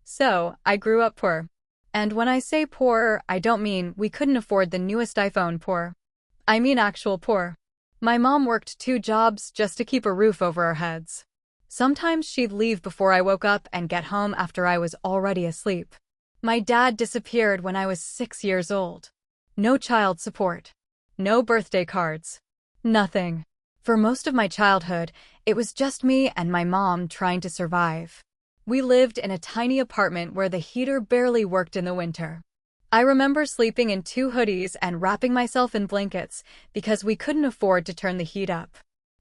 So, I grew up poor. And when I say poor, I don't mean we couldn't afford the newest iPhone poor. I mean actual poor. My mom worked 2 jobs just to keep a roof over our heads. Sometimes she'd leave before I woke up and get home after I was already asleep. My dad disappeared when I was 6 years old. No child support. No birthday cards. Nothing. For most of my childhood, it was just me and my mom trying to survive. We lived in a tiny apartment where the heater barely worked in the winter. I remember sleeping in 2 hoodies and wrapping myself in blankets because we couldn't afford to turn the heat up.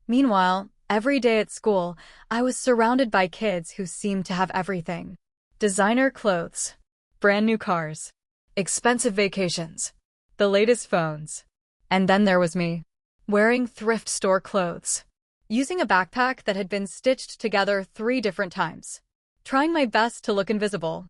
Meanwhile, every day at school, I was surrounded by kids who seemed to have everything. Designer clothes, brand new cars, expensive vacations, the latest phones. And then there was me, wearing thrift store clothes, using a backpack that had been stitched together 3 different times, trying my best to look invisible.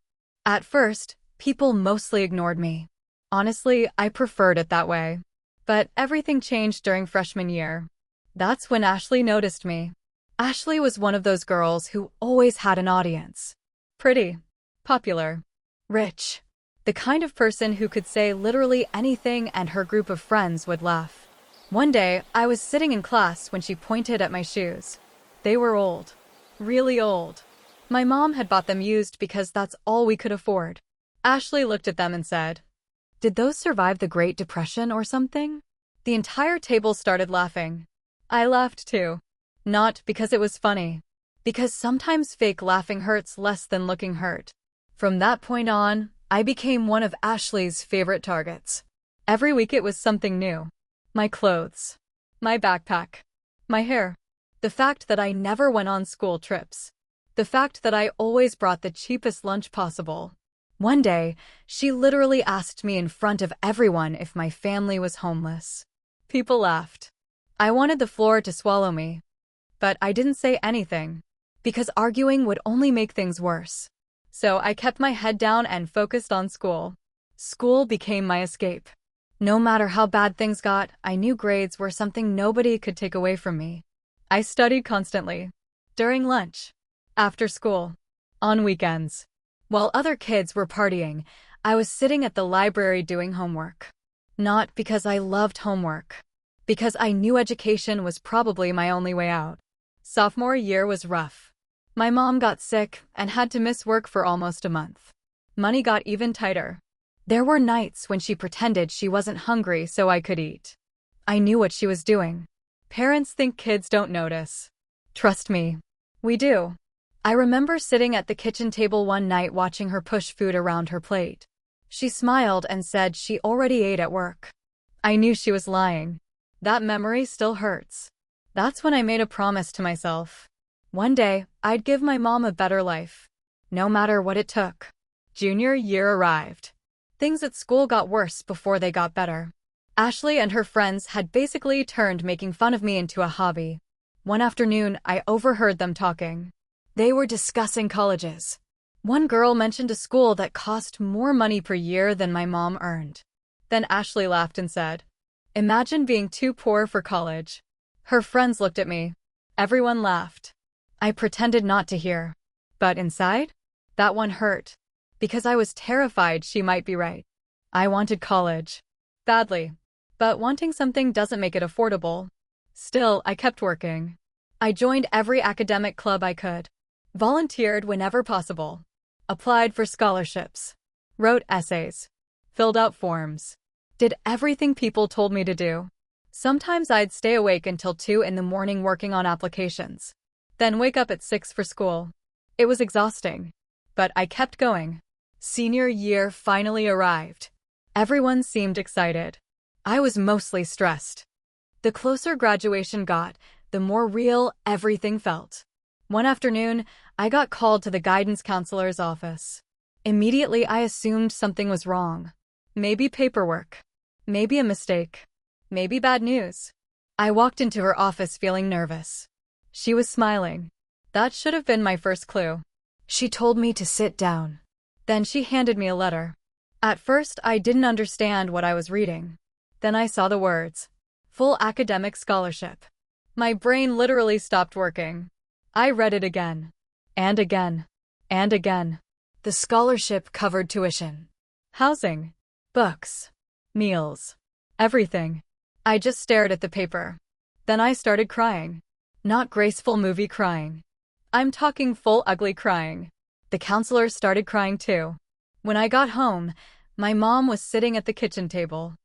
At first, people mostly ignored me. Honestly, I preferred it that way. But everything changed during freshman year. That's when Ashley noticed me. Ashley was one of those girls who always had an audience. Pretty, popular, rich. The kind of person who could say literally anything and her group of friends would laugh. One day, I was sitting in class when she pointed at my shoes. They were old. Really old. My mom had bought them used because that's all we could afford. Ashley looked at them and said, "Did those survive the Great Depression or something?" The entire table started laughing. I laughed too. Not because it was funny. Because sometimes fake laughing hurts less than looking hurt. From that point on, I became one of Ashley's favorite targets. Every week it was something new. My clothes. My backpack. My hair. The fact that I never went on school trips. The fact that I always brought the cheapest lunch possible. One day, she literally asked me in front of everyone if my family was homeless. People laughed. I wanted the floor to swallow me. But I didn't say anything, because arguing would only make things worse. So I kept my head down and focused on school. School became my escape. No matter how bad things got, I knew grades were something nobody could take away from me. I studied constantly. During lunch. After school. On weekends. While other kids were partying, I was sitting at the library doing homework. Not because I loved homework. Because I knew education was probably my only way out. Sophomore year was rough. My mom got sick and had to miss work for almost a month. Money got even tighter. There were nights when she pretended she wasn't hungry so I could eat. I knew what she was doing. Parents think kids don't notice. Trust me. We do. I remember sitting at the kitchen table one night watching her push food around her plate. She smiled and said she already ate at work. I knew she was lying. That memory still hurts. That's when I made a promise to myself. One day, I'd give my mom a better life. No matter what it took. Junior year arrived. Things at school got worse before they got better. Ashley and her friends had basically turned making fun of me into a hobby. One afternoon, I overheard them talking. They were discussing colleges. One girl mentioned a school that cost more money per year than my mom earned. Then Ashley laughed and said, "Imagine being too poor for college." Her friends looked at me. Everyone laughed. I pretended not to hear. But inside, that one hurt. Because I was terrified she might be right. I wanted college. Badly. But wanting something doesn't make it affordable. Still, I kept working. I joined every academic club I could. Volunteered whenever possible. Applied for scholarships. Wrote essays. Filled out forms. Did everything people told me to do. Sometimes I'd stay awake until 2 in the morning working on applications. Then wake up at 6 for school. It was exhausting. But I kept going. Senior year finally arrived. Everyone seemed excited. I was mostly stressed. The closer graduation got, the more real everything felt. One afternoon, I got called to the guidance counselor's office. Immediately, I assumed something was wrong. Maybe paperwork. Maybe a mistake. Maybe bad news. I walked into her office feeling nervous. She was smiling. That should have been my first clue. She told me to sit down. Then she handed me a letter. At first, I didn't understand what I was reading. Then I saw the words, "Full academic scholarship." My brain literally stopped working. I read it again. And again. And again. The scholarship covered tuition, housing, books, meals, everything. I just stared at the paper. Then I started crying. Not graceful movie crying. I'm talking full ugly crying. The counselor started crying too. When I got home, my mom was sitting at the kitchen table.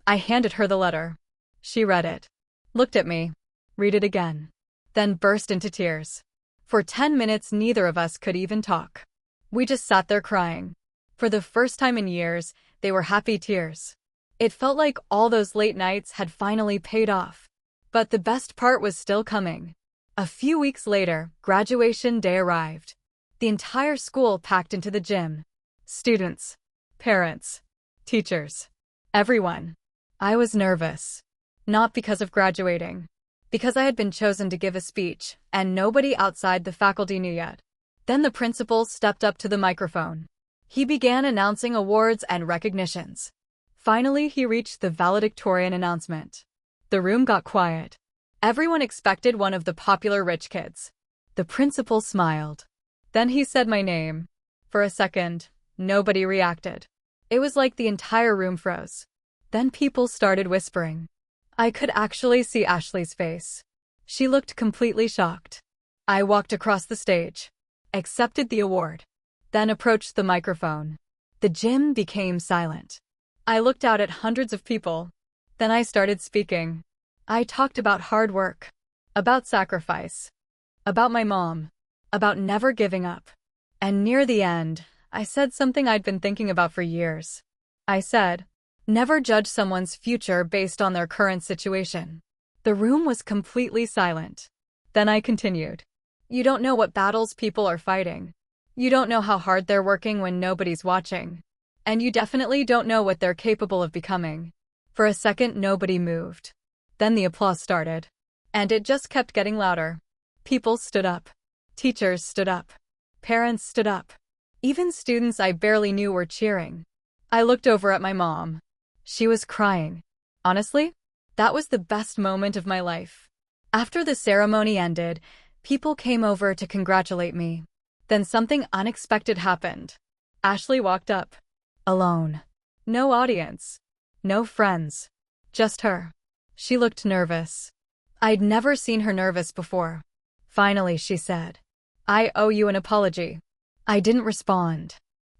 I handed her the letter. She read it, looked at me, read it again, then burst into tears. For 10 minutes, neither of us could even talk. We just sat there crying. For the first time in years, they were happy tears. It felt like all those late nights had finally paid off. But the best part was still coming. A few weeks later, graduation day arrived. The entire school packed into the gym. Students, parents, teachers, everyone. I was nervous. Not because of graduating. Because I had been chosen to give a speech, and nobody outside the faculty knew yet. Then the principal stepped up to the microphone. He began announcing awards and recognitions. Finally, he reached the valedictorian announcement. The room got quiet. Everyone expected one of the popular rich kids. The principal smiled. Then he said my name. For a second, nobody reacted. It was like the entire room froze. Then people started whispering. I could actually see Ashley's face. She looked completely shocked. I walked across the stage, accepted the award, then approached the microphone. The gym became silent. I looked out at hundreds of people. Then I started speaking. I talked about hard work, about sacrifice, about my mom, about never giving up. And near the end, I said something I'd been thinking about for years. I said, never judge someone's future based on their current situation. The room was completely silent. Then I continued. You don't know what battles people are fighting. You don't know how hard they're working when nobody's watching. And you definitely don't know what they're capable of becoming. For a second, nobody moved. Then the applause started. And it just kept getting louder. People stood up. Teachers stood up. Parents stood up. Even students I barely knew were cheering. I looked over at my mom. She was crying. Honestly, that was the best moment of my life. After the ceremony ended, people came over to congratulate me. Then something unexpected happened. Ashley walked up. Alone. No audience. No friends. Just her. She looked nervous. I'd never seen her nervous before. Finally, she said, I owe you an apology. I didn't respond.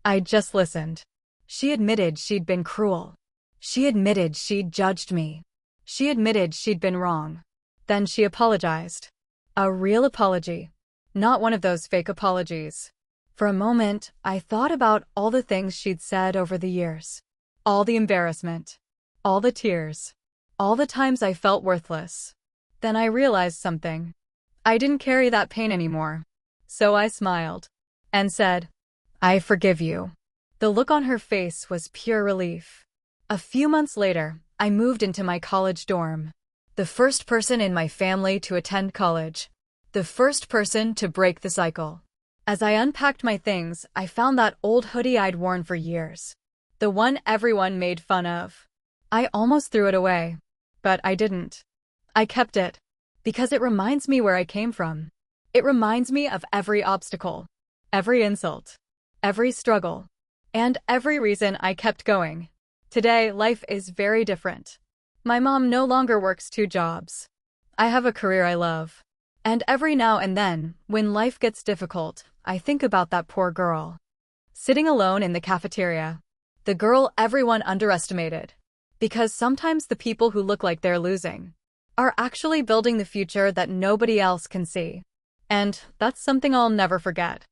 I just listened. She admitted she'd been cruel. She admitted she'd judged me. She admitted she'd been wrong. Then she apologized. A real apology. Not one of those fake apologies. For a moment, I thought about all the things she'd said over the years. All the embarrassment. All the tears. All the times I felt worthless. Then I realized something. I didn't carry that pain anymore. So I smiled. And said, I forgive you. The look on her face was pure relief. A few months later, I moved into my college dorm. The first person in my family to attend college. The first person to break the cycle. As I unpacked my things, I found that old hoodie I'd worn for years. The one everyone made fun of. I almost threw it away. But I didn't. I kept it. Because it reminds me where I came from. It reminds me of every obstacle. Every insult. Every struggle. And every reason I kept going. Today, life is very different. My mom no longer works 2 jobs. I have a career I love. And every now and then, when life gets difficult, I think about that poor girl. Sitting alone in the cafeteria. The girl everyone underestimated. Because sometimes the people who look like they're losing are actually building the future that nobody else can see. And that's something I'll never forget.